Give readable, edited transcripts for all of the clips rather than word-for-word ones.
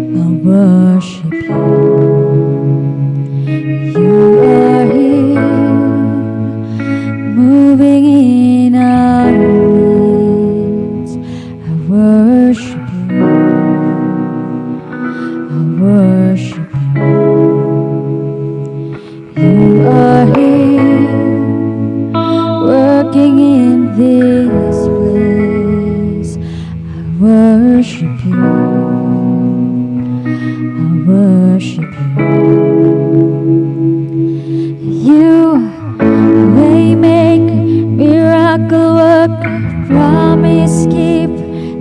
I worship you. You are here, moving in our midst. I worship you. I worship you. You are here, working in this place. I worship you. I worship you. You waymaker, miracle worker, promise keep,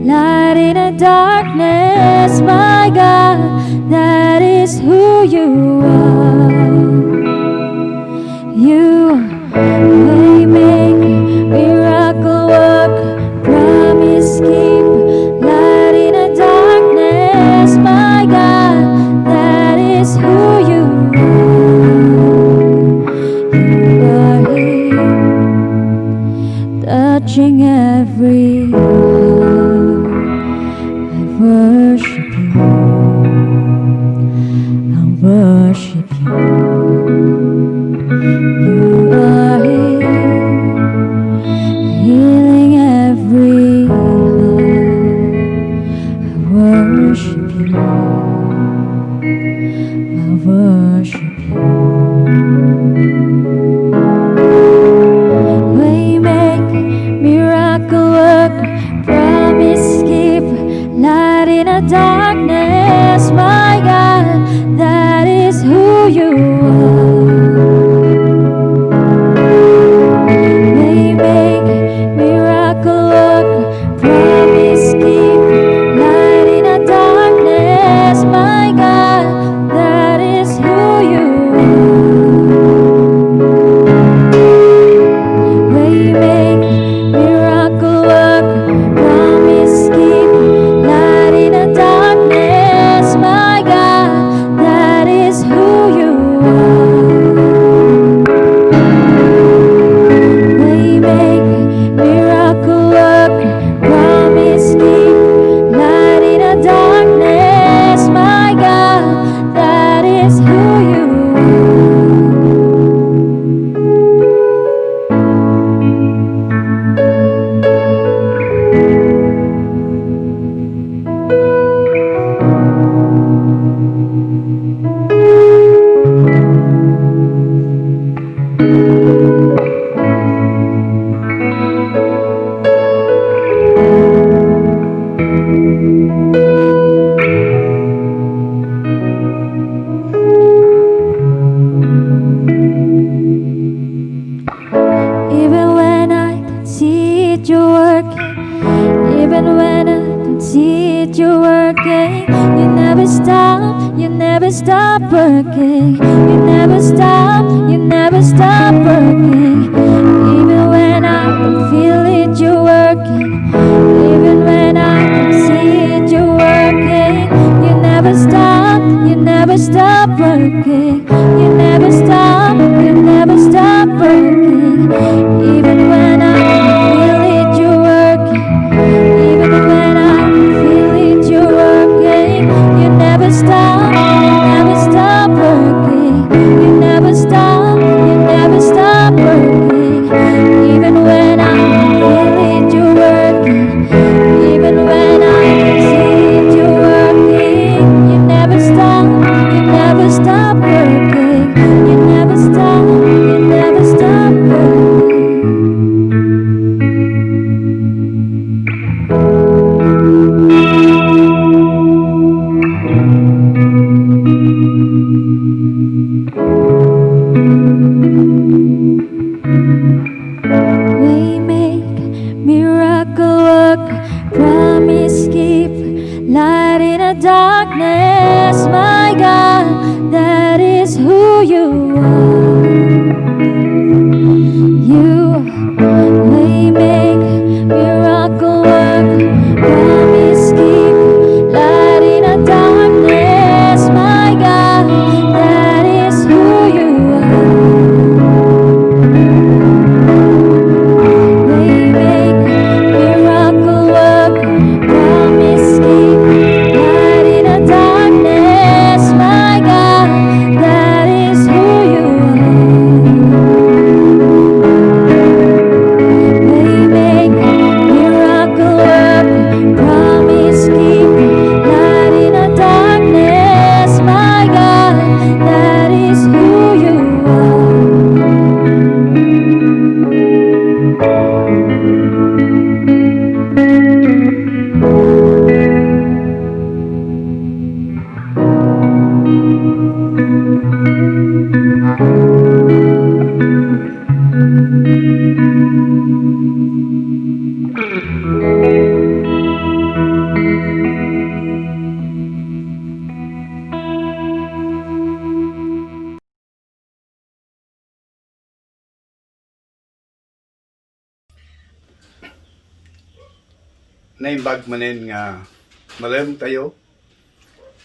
light in the darkness. My God, that is who you are. You waymaker, miracle worker, promise keep, light in the darkness. My God, that is who you are. You are here, touching every heart. I worship you. I worship you. You are here, healing every heart. I worship you. I worship you. Waymaker, miracle worker, promise keeper, light in the darkness. My God, that is who you are. Waymaker, miracle worker, promise keeper, light in the darkness. My God, that is who you are. Waymaker, miracle worker, promise keeper, light in the darkness. My God, that is who you are. Waymaker, miracle worker, promise keeper, light in the darkness. My God, that is who you Even when I don't see it, you're working. Even when I don't see it, you're working. You never stop, you never stop working. You never stop, you never stop working. Even when I don't feel it, you're working. Even when I don't see it, you're working. You never stop, you never stop working. You never stop, you never stop working. Even when I don't feel it, you're working. Even when I don't feel it, you're working. You never stop, you never stop working. naimbag manen nga malem tayo,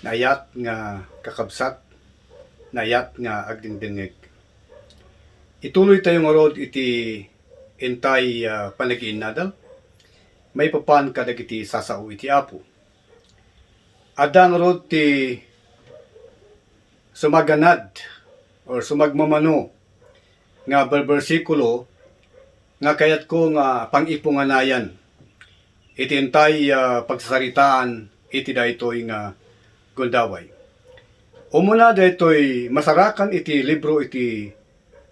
nayat nga kakabsat, nayat nga agdingdingig. Ituloy tayo nga rod iti intay panagiinadal, may papan kadag iti sasao iti apo. Adang rod ti sumaganad or sumagmamano nga bersikulo nga kayat ko nga pangipunganayan iti intay pagsasaritaan iti daytoy nga gundaway. Umuna daytoy masarakan iti libro iti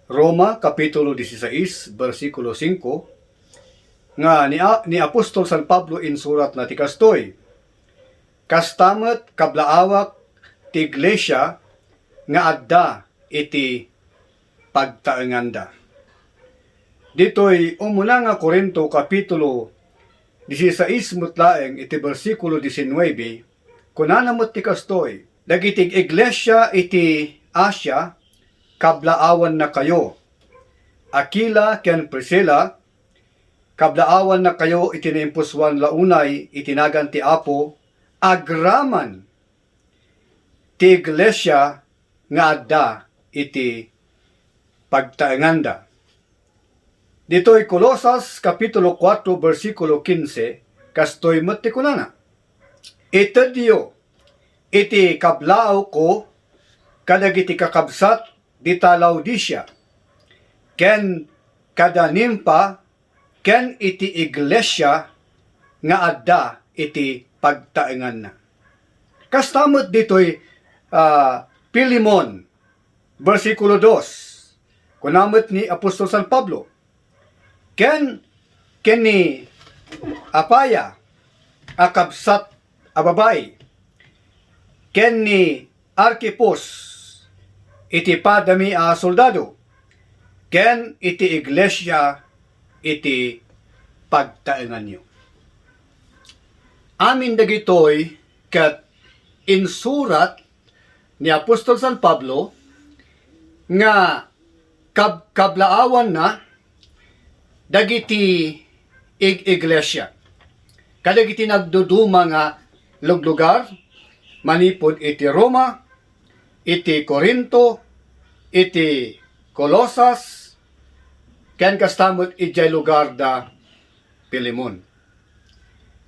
Roma kapitulo 16 bersikulo 5 nga ni Apostol San Pablo insurat na ti kastoy. Kastamet kablaawak ti iglesia nga adda iti pagtaenganda. Ditoy umuna nga Korinto kapitulo 16 mutlaeng iti bersikulo 19 kunanamot ti kastoy. Dagitig iglesia iti Asia kablaawan na kayo. Aquila ken Priscilla kablaawan na kayo iti naimpuswan launay itinagan ti Apo agraman ti iglesia nga adda iti pagtaenganda. Dito'y Kolosas kapitulo 4 bersikulo 15 kastoy met ti kunana. Itedyo iti kablao ko kadagiti kakabsat di Laodicea ken kadanimpa ken iti iglesia nga adda iti pagtaengan na. Kastamot dito'y Pilimon bersikulo 2 kunamot ni Apostol San Pablo ken ni Apaya akabsat ababay ken ni Archipus iti padami a soldado ken iti iglesia iti pagtaengan nyo. Amin dagitoy ket insurat ni Apostol San Pablo nga kablaawan na dagiti iglesia. Kadagiti nagduduma nga luglugar manipod iti Roma, iti Corinto, iti Colosas, ken kastamot ijay lugar da Pilimon.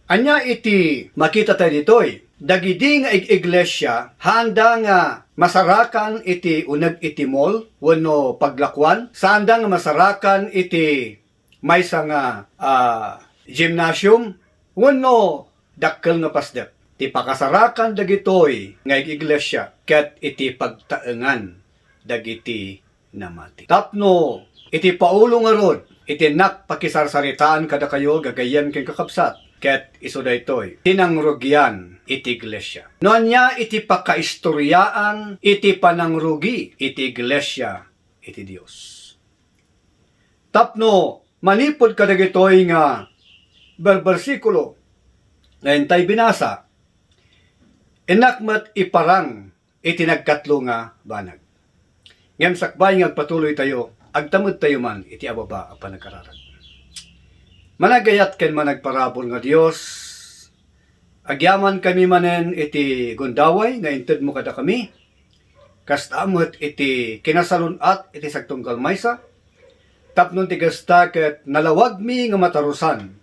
Anya iti makita tayo ditoy, dagidi nga iglesia handa nga masarakan iti uneg iti mall wenno paglakwan, sanda nga masarakan iti maysa nga gymnasium wenno dakkel nga pasdek. Ti pakasarakan dagitoy nga iglesia ket iti pagtaengan dagiti namati. Tapno iti paulo nga rod iti nakpakisarsaritaan kada kayo gagayen ken kakabsat ket isu daytoy tinangrugyan iti iglesia. No anya iti pakaistoryaan iti panangrugi iti iglesia iti Dios. Tapno manipod kadagitoy nga bersikulo na intay binasa enakmat iparang iti nagkatlo nga banag. Ngem sakbay nga patuloy tayo, agtamod tayo man iti ababa a panagkararag. Managayat ken managparabol nga Dios, agyaman kami manen iti gundaway nga inted mo kada kami, kastamot iti kinasalunat iti sagtunggal maysa, tapnon ti gasta ket nalawag mi nga matarusan,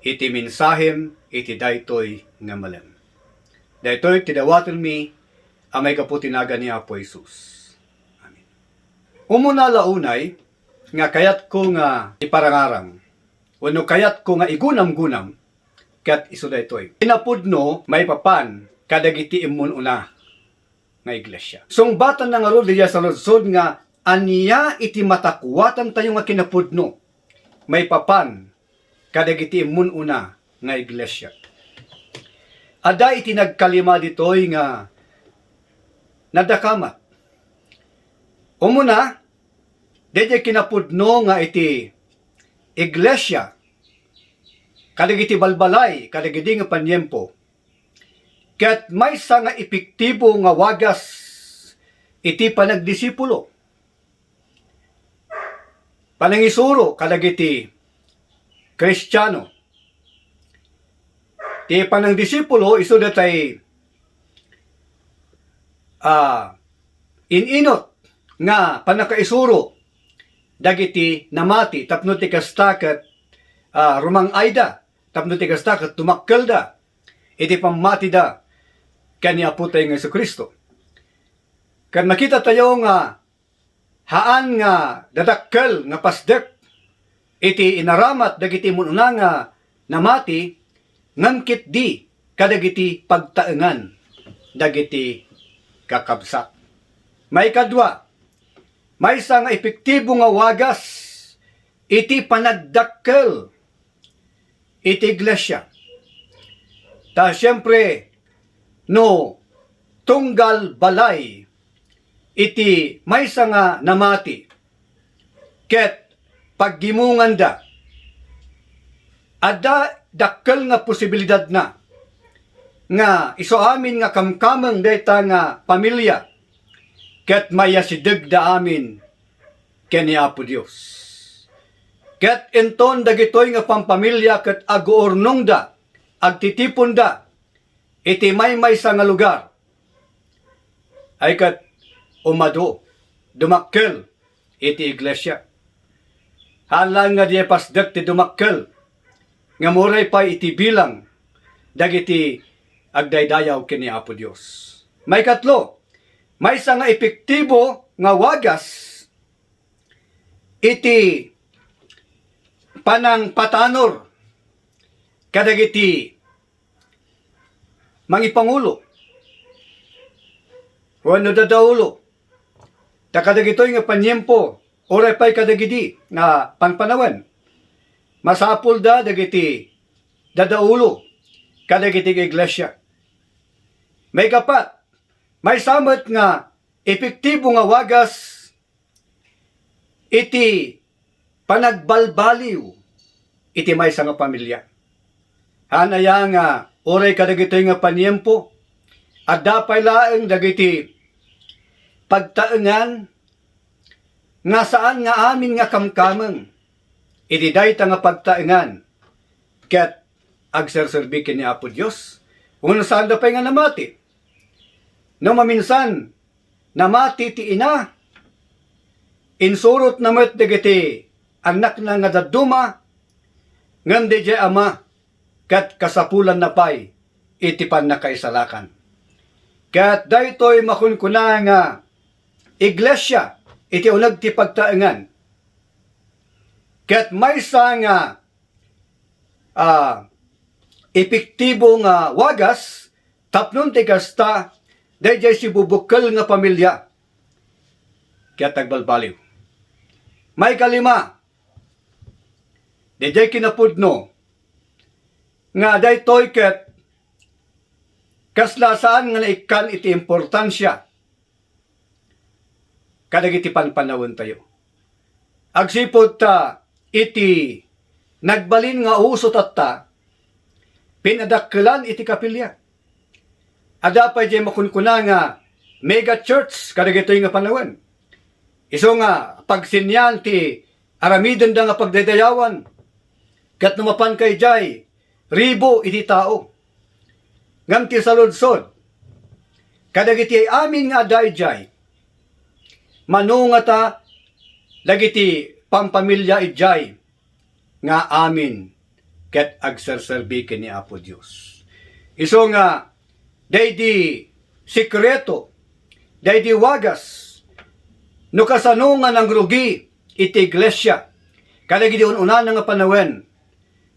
iti mensahem iti daytoy nga malem. Daytoy tidawaten mi amay kaputinaga ni Apo Jesus. Amen. Umuna launay nga kayat ko nga iparangarang wenno kayat ko nga igunam-gunam ket isu daytoy. Pinapudno may papan kadagiti immun una nga iglesia. Sungbatan na nga rod diya sa ludsod nga aniya iti matakuwatan tayo nga kinapudno may papan kadagiti immun una nga iglesia. Ada iti nagkalima ditoy nga nadakamat. Umuna, dedya kinapudno nga iti iglesia, kadagiti balbalay, kadagiti nga panyempo, ket maysa nga epektibo nga wagas iti panagdisipulo. Panangisuro kadagiti Kristiyano. ti panang disipulo iso datay ininot nga panakaisuro dagiti namati tapno ti kasta ket rumang ayda tapno ti kasta ket tumakkel da iti pamati da kani aputay nga Jesucristo. Kan makita tayo nga haan nga dadakkel nga pasdek iti inaramat dagiti mununa nga namati ngamkit di kadagiti pagtaengan dagiti kakabsat. May kadwa, may isa nga epektibo nga wagas iti panagdakkel iti iglesia. Ta siyempre no tunggal balay iti may isa nga namati ket paggimungan da ada dakkel nga posibilidad na nga iso amin nga kamkameng dayta nga pamilya ket mayasideg da amin ken ni Apo Dios. Ket enton dagitoy nga pampamilya ket aguornong da agtitipon da iti may sa nga lugar ay ket umado dumakkel iti iglesia. Halang nga di pasdek ti dumakkel nga muray pa iti bilang dagiti agdaydayaw kini Apo Dios. May katlo, may isa nga epektibo nga wagas iti panang patanor kadagiti mangipangulo wano dadaulo ta kadagitoy nga panyempo oray pa'y kadagidi nga panpanawan masapul da dagiti dadaulo kadagiti iglesia. May kapat, may samot nga epektibo nga wagas iti panagbalbaliw iti may nga pamilya. Hanaya nga oray kadagitoy nga panyempo at dapay laeng dagiti pagtaengan nga saan nga amin nga kamkameng iti dayta nga pagtaengan ket agserserbi ken ni Apo Dios uno saan da pay nga namati no maminsan namati ti ina insurot namet dagiti anak na nga daduma ngem di ama ket kasapulan na pay iti pannakaisalakan ket daytoy makunkuna nga iglesia iti uneg ti pagtaengan ket maysa nga epektibo nga wagas tapnon ti kasta dayjay si bubukkel nga pamilya ket agbalbaliw. May kalima dayjay kinapudno nga daytoy ket kaslasaan nga naikan iti importansya kadagiti panpanawon tayo. Agsipod ta iti nagbalin nga uso tatta pinadakkelan iti kapilya. Ada pa jay makunkuna nga mega church kadagitoy nga panawon. Iso nga pagsinyan ti aramiden da nga pagdadayawan ket numapan kay jay ribo iti tao. Ngam ti saludsod kadagiti ay amin nga dayjay manunga ta dagiti pampamilya ijay nga amin ket agserserbi ken ni Apo Dios. Iso nga daydi sikreto daydi wagas no kasano nga nang rugi iti iglesia kadagiti ununa nga panawen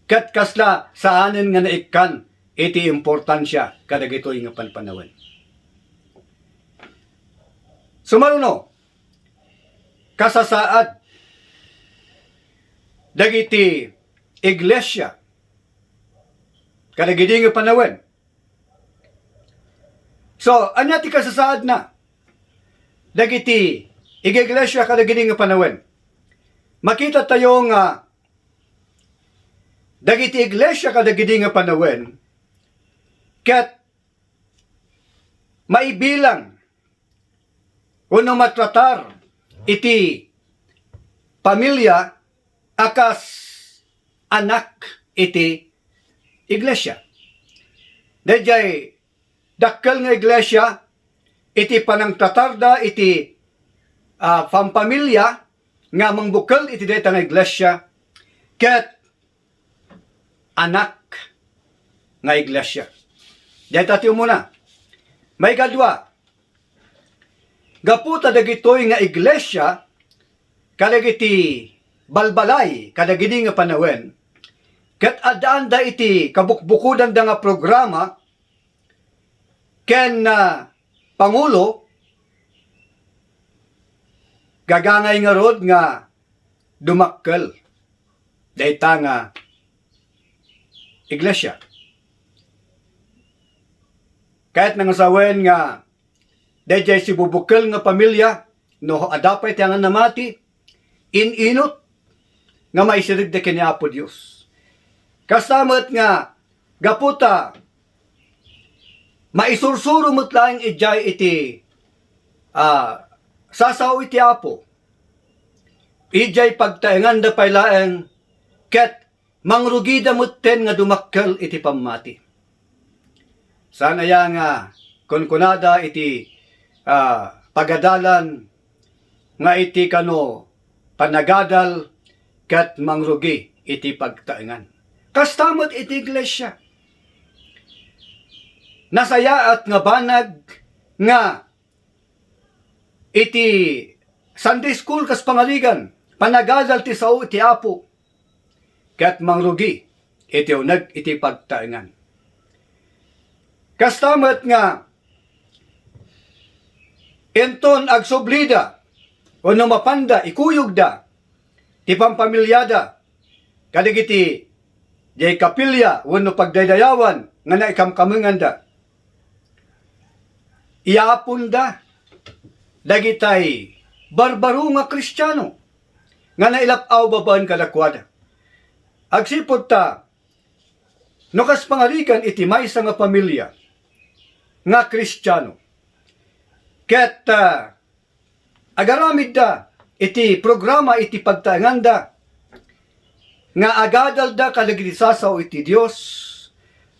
ket kasla saanen nga naikkan iti importansya kadagitoy nga panpanawen. Sumaruno kasasaad dagiti iglesia kadagiti nga panawen. So, anya ti kasasaad na dagiti iglesia kadagiti nga panawen. Makita tayo nga dagiti iglesia kadagiti nga panawen ket maibilang uno matratar iti pamilya akas anak iti iglesia. Dayjay dakkel nga iglesia, iti panangtatarda, iti pampamilya, nga mangbukal iti dayta nga iglesia, ket anak nga iglesia. Dayta ti umuna. May kadwa, gaputa dagitoy nga iglesia, kadagiti balbalay, kadagiti nga panawen, ket adaan da iti kabukbukudan da nga programa, ken Pangulo, gagangay nga rod nga dumakkel dayta nga iglesia. Kahit nangasawen nga dayjay si bubukkel nga pamilya, no adapay tiyangan namati, inot nga maisirig de kini Apo Dios. Kasamat nga gaputa maisursuro mo't laing ijay iti sasaw iti Apo. Ijay pagtaengan da pay laeng ket mangrugida mo't ten nga dumakkel iti pamati. Sana ya nga kunkunada iti pagadalan nga iti kano panagadal ket mangrugi iti pagtaengan. Kastamot iti iglesia. Nasayaat nga banag nga iti Sunday school kas pangaligan, panagadal ti sao iti Apo, ket mangrugi iti uneg iti pagtaengan. Kastamet nga enton agsublida wenno mapanda ikuyog da ti pampamilyada kadagiti jay kapilya wenno pagdaydayawan nga naikamkamengan da. Iapon da dagitay barbaro nga Kristiyano nga nailapaw babaan kadakwada. Agsipod ta no kas pangaligan iti maysa nga pamilya nga Kristiyano. Ket agaramid da iti programa iti pagtaengan da nga agadal da kadagiti sasaw iti Dios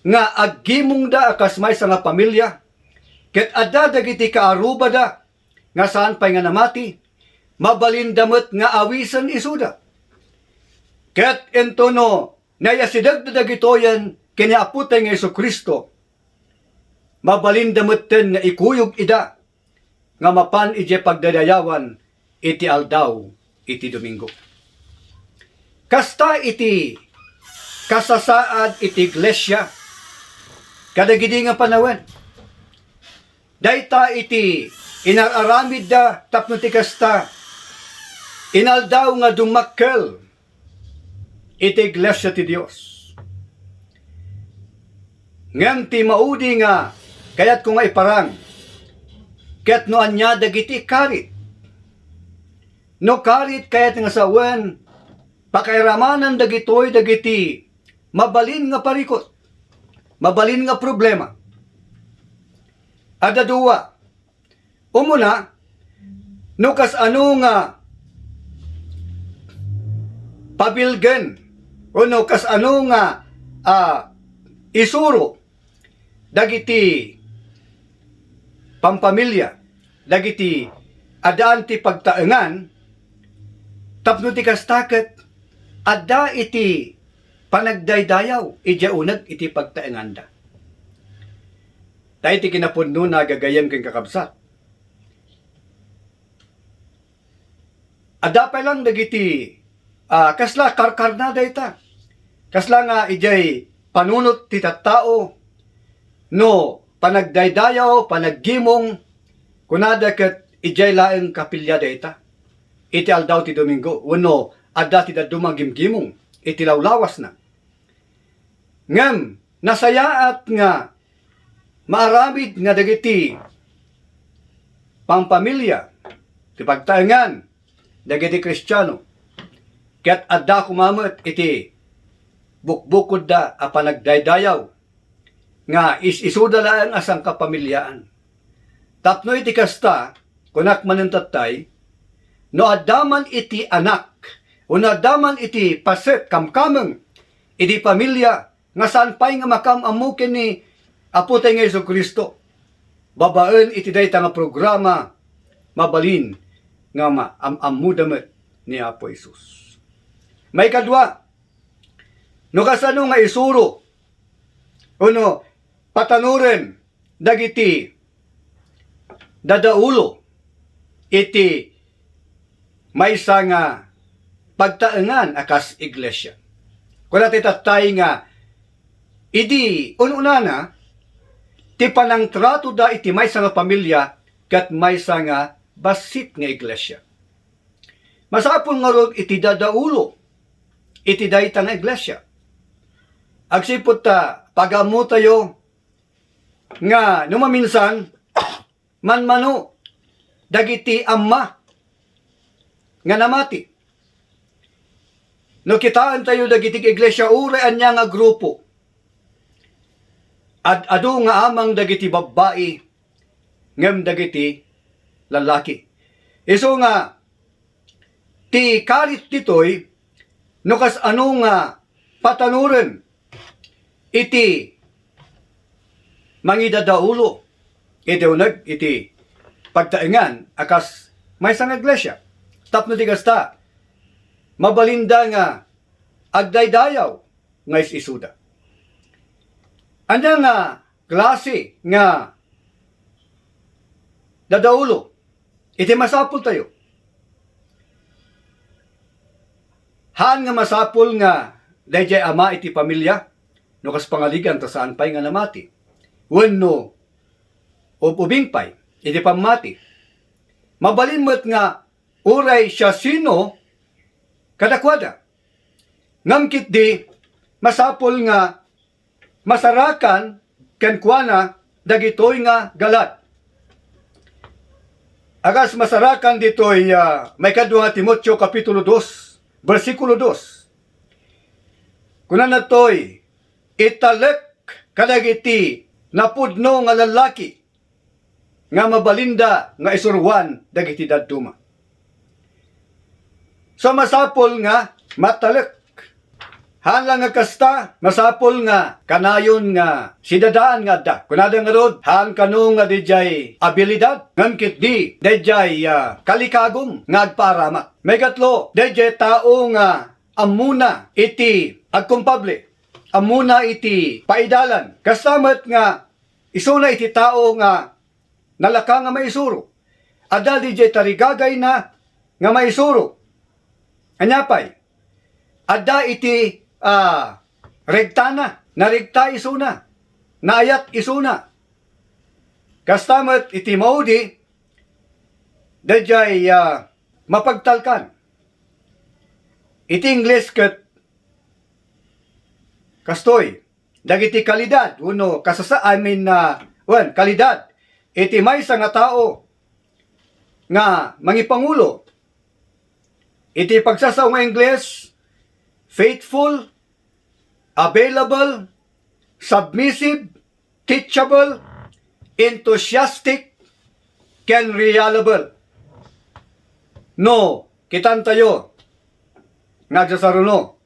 nga aggimong da akas maysa nga pamilya. Ket adda dagiti kaaruba da nga saan pay nga namati, mabalindamot nga awisan isuda. Ket entono nayasidag da dagitoyan kini aputay nga Jesucristo, mabalindamot ten nga ikuyog ida nga mapan ije pagdadayawan iti aldaw iti Domingo. Kasta iti kasasaad iti iglesia kadagidi nga panawen. Dayta iti inararamid da tapno ti kasta inaldaw nga dumakkel iti iglesia ti Dios. Ngem ti maudi nga kayat ko nga iparang ket no anya dagiti karit. No karit kayat nga sawen pakairamanan dagitoy dagiti mabalin nga parikot, mabalin nga problema. Ada duwa. Umuna, no kas ano nga pabilgen o no kas ano nga isuro dagiti pampamilya, dagiti adaan ti pagtaengan, tapno ti kastaket adda iti panagdaydayaw ija uneg iti pagtaengan da. Tayo ti kinapuno na gagayam kang kakabsat. Adapay lang dagiti kasla karkarnada ita. Kasla nga ijay panunot ti tattao no panagdaydayaw, panaggimong kunada ket ijay laeng kapilyada ita. Iti aldaw ti Domingo wenno adda ti dadumang gimgimong iti lawlawas na. Ngem nasayaat nga maaramid nga dagiti pampamilya ti pagtaengan dagiti Kristiyano ket adda kumamot iti bukbukod da a panagdaydayaw nga isuda laeng asang kapamilyaan. Tapno iti kasta kunak manuntatay no addaman iti anak o addaman iti paset kamkameng iti pamilya nga saan pay nga makamamukin ni Apo tayo nga Iso Kristo. Babaen iti dayta nga programa mabalin nga amudamet ni Apo Isus. May kadwa, no kasano nga isuro, uno, patanuren, dagiti, dadaulo, iti, maysa nga pagtaengan akas iglesia. Kung natin tatay nga, idi, ununana, ti panang trato da iti maysa nga pamilya, kat maysa nga basit nga iglesia. Masapon nga rod iti dadaulo, iti dayta nga iglesia. Agsipot ta, pagamu tayo, nga numaminsan, manmano, dagiti amma, nga namati. No kitaan tayo dagiti iglesia, ure anya nga grupo, adu nga amang dagiti babae, ngem dagiti lalaki. Iso nga, ti karit ditoy, no kas ano nga patanuren, iti mangidadaulo, iti unag, iti pagtaengan, akas may sang iglesia. Tapno ti kasta, mabalinda nga agdaydayaw nga isuda. Anya nga klase nga dadaulo, iti masapul tayo. Haan nga masapul nga dayjay ama iti pamilya, no kas pangaligan ta saan pay nga namati. Wenno ubing pay iti pamati. Mabalimot nga uray siya sino kadakwada. Ngamkit di masapul nga masarakan ken kuana dagitoy nga galat. Agas masarakan ditoy may kadwa nga Timoteo kapitulo 2 bersikulo 2. Kunan natoy italek kadagiti napudno nga lalaki nga mabalinda nga isurwan dagiti dadduma. So masapol nga matalek. Haan nga kasta, masapol nga kanayon nga sidadaan nga da. Kunada nga rod, haan kanong nga dijay abilidad, ngamkit di, dijay kalikagom nga agparamat. May katlo, dijay tao nga amuna iti agkumpable. Amuna iti paidalan. Kastamat nga isuna iti tao nga nalaka nga maisuro. Ada dijay tarigagay na nga maisuro. Anyapay, ada iti regtana, narigta isuna, naayat isuna. Kastamat iti maudi, dajay mapagtalkan. Iti Ingles ket kastoy, dagiti kalidad, uno, kalidad, iti maysa nga tao, nga mangipangulo, iti pagsasaw nga Ingles, faithful, available, submissive, teachable, enthusiastic, can reliable. No, kitan tayo, nga sasaruno,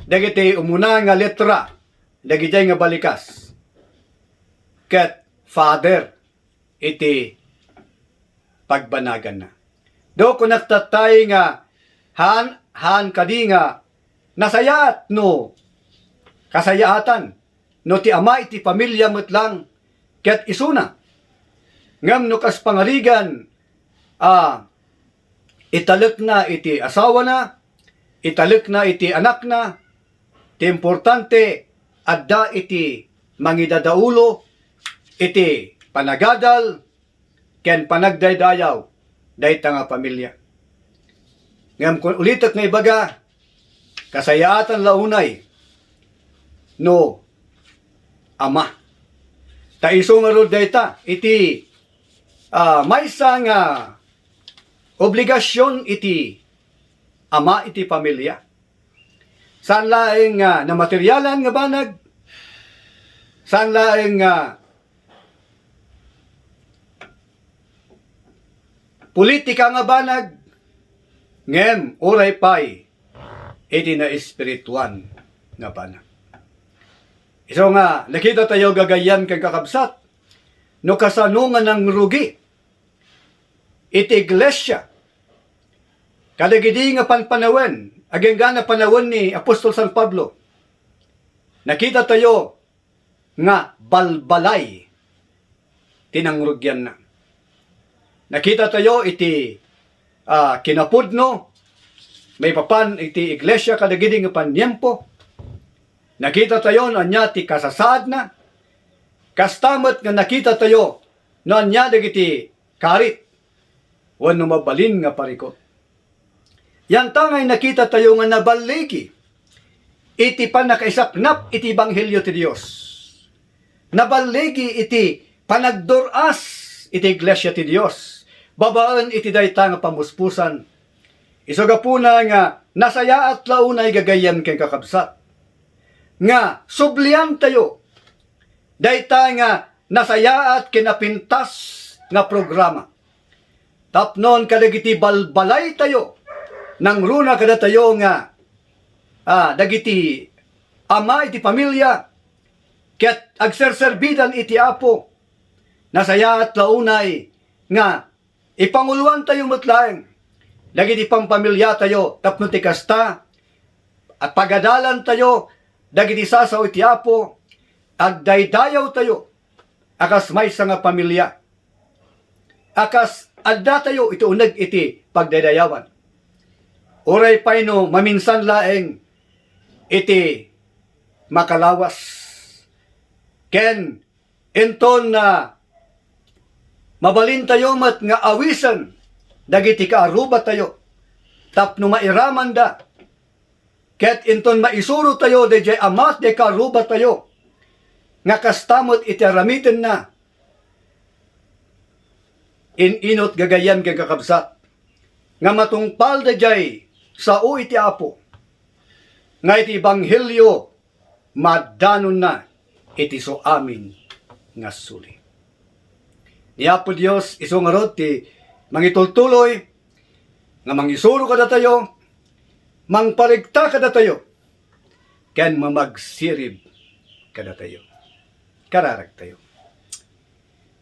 dagiti umuna nga letra, dagiti nga balikas. Ket father, iti pagbanagan na. Do kung nagtatay nga, han kadi nga, nasayaat no, kasayaatan, no ti ama iti pamilya metlang, ket isuna, ngam no kas pangarigan, italek na iti asawa na, italek na iti anak na, ti importante, adda iti mangidadaulo, iti panagadal, ken panagdaydayaw, dayta nga pamilya. Ngam kung ulitak nga ibaga, kasayaatan launay, no, ama. Taiso nga rod dayta, iti maysa nga obligasyon iti ama iti pamilya. Saan laeng na materyalan nga banag, saan laeng politika nga banag, ngem oray pay iti na espirituan nga banag. Iso nga, nakita tayo gagayan kang kakabsat. No kasanungan ng rugi. Iti iglesia. Kadagidi nga panpanawen. Agengga na panahon ni Apostol San Pablo. Nakita tayo nga balbalay. Tinangrugyan na. Nakita tayo iti kinapudno. May papan iti iglesia kadagidi nga panyempo. Nakita tayo na anya ti kasasaad na. Kastamat nga nakita tayo na anya dagiti karit. Wano mabalin nga parikot. Yan tangay nakita tayo nga nabaliki. Iti panakaisaknap iti Ebanghelyo ti Dios. Nabaliki iti panagduras iti iglesia ti Dios. Babaan iti dayta nga pamuspusan. Isoga po na nga nasaya at launay gagayan kay kakabsat. Nga sublian tayo. Dayta nga nasaya at kinapintas nga programa. Tapnon kadagiti balbalay tayo. Nang runa kada tayo nga dagiti ama iti pamilya. Ket agserserbidan iti apo. Nasaya at launay nga ipanguluan tayo matlaeng. Dagiti pampamilya tayo tapno ti kasta. At pagadalan tayo dagiti sasaw iti apo. Agdaydayaw tayo. Akas may nga pamilya. Akas adda tayo iti uneg iti pagdaydayawan. Oray payno maminsan laeng iti makalawas. Ken enton na mabalin tayo mat nga awisan dagiti kaaruba tayo. Tapno mairaman da. Ket enton maisuro tayo dayjay amat de kaaruba tayo. Nga kastamot iti aramitin na. Inot gagayan kay kakabsat. Nga matungpal dayjay sao iti apo. Nga iti Ebanghelyo madanon na iti so amin nga suli. Ni Apo Dios iso nga rod ti mangitultuloy nga mangisuro kada tayo, mangparigta kada tayo, ken mamagsirib kada tayo. Kararag tayo.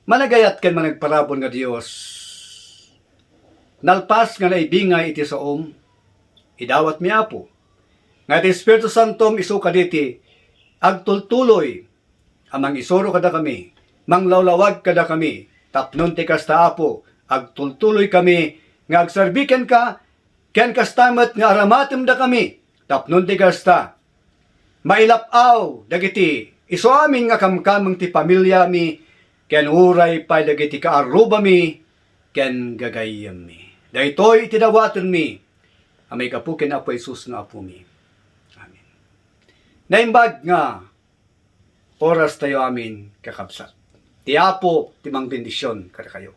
Managayat ken managparabon nga Dios. Nalpas nga naibingay iti saom, idawat mi Apo. Nga iti Espiritu Santom isu kaditi agtultuloy amang isuro kada kami, manglawlawag kada kami, tapnon ti kasta Apo, agtultuloy kami, nga agserbiken ka, ken kastamat nga aramatem da kami, tapnon ti kasta, mailapaw, dagiti, iso amin nga kamkamang ti pamilya mi, ken uray pa dagiti kaaruba mi, ken gagayam mi. Daytoy itidawaten mi, amay kapuken Apo Jesus nga Apo mi. Amen. Naimbag nga, oras tayo amin kakabsat. Ti Apo, timang bendisyon kada kayo.